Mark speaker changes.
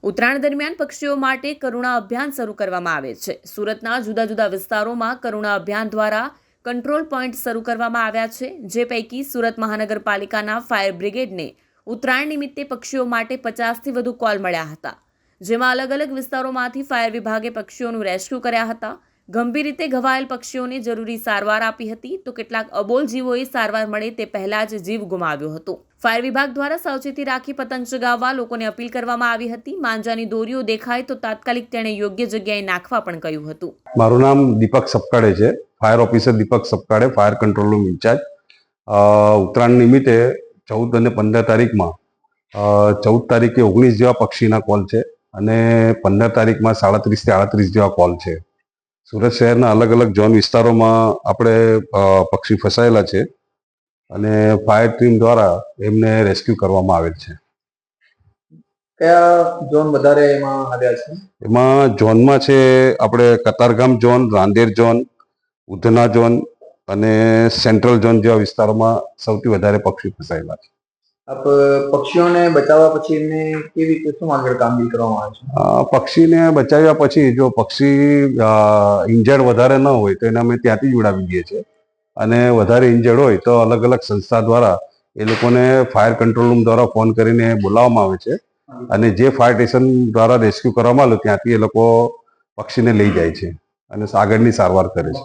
Speaker 1: ઉત્તરાયણ દરમિયાન પક્ષીઓ માટે કરુણા અભિયાન શરૂ કરવામાં આવે છે। સુરતના જુદા જુદા વિસ્તારોમાં કરુણા અભિયાન દ્વારા કંટ્રોલ પોઈન્ટ શરૂ કરવામાં આવ્યા છે, જે પૈકી સુરત મહાનગરપાલિકાના ફાયર બ્રિગેડને ઉત્તરાયણ નિમિત્તે પક્ષીઓ માટે 50થી વધુ કોલ મળ્યા હતા, જેમાં અલગ અલગ વિસ્તારોમાંથી ફાયર વિભાગે પક્ષીઓનું રેસ્ક્યુ કર્યા હતા। ગંભીર રીતે ઘવાયેલ પક્ષીઓને જરૂરી સારવાર આપી હતી, તો કેટલાક અબોલ જીવોએ સારવાર મળે તે પહેલા જ જીવ ગુમાવ્યો હતો। ફાયર વિભાગ દ્વારા સાવચેતી રાખી પતંગ ચગાવવા લોકોને અપીલ કરવામાં આવી હતી। માંજાની દોરીઓ દેખાય તો તાત્કાલિક તેણે યોગ્ય જગ્યાએ નાખવા પણ કહ્યું હતું।
Speaker 2: મારું નામ દીપક સપકાડે છે, fire officer Deepak Sapkade, fire control room incharge. Uttarayan નિમિત્તે 14 અને 15 તારીખમાં 14 તારીખે 19 જેવા પક્ષીના કોલ છે અને 15 તારીખમાં 37 થી 38 જેવા કોલ છે। સુરત શહેરના અલગ અલગ ઝોન વિસ્તારોમાં આપણે પક્ષી ફસાયેલા છે અને ફાયર ટીમ દ્વારા એમને રેસ્ક્યુ કરવામાં આવેલ છે।
Speaker 3: કયા ઝોન વધારે એમાં આવ્યા છે?
Speaker 2: એમાં ઝોનમાં છે આપણે Katargam zone, Rander zone, Udhna zone અને સેન્ટ્રલ ઝોન જેવા વિસ્તારોમાં સૌથી વધારે પક્ષી ફસાયેલા છે।
Speaker 3: આપ પક્ષીઓને બચાવવા પછી એમને કેવી રીતે શું આગળ કામગીરી કરવામાં આવે છે?
Speaker 2: પક્ષીને બચાવ્યા પછી જો પક્ષી ઇન્જર્ડ વધારે ન હોય તો એને અમે ત્યાંથી જ ઉડાવી દઈએ છીએ અને વધારે ઇન્જર્ડ હોય તો અલગ અલગ સંસ્થા દ્વારા એ લોકોને ફાયર કંટ્રોલ રૂમ દ્વારા ફોન કરીને બોલાવવામાં આવે છે અને જે ફાયર સ્ટેશન દ્વારા રેસ્ક્યુ કરવામાં આવે ત્યાંથી એ લોકો પક્ષીને લઈ જાય છે અને આગળની સારવાર કરે છે।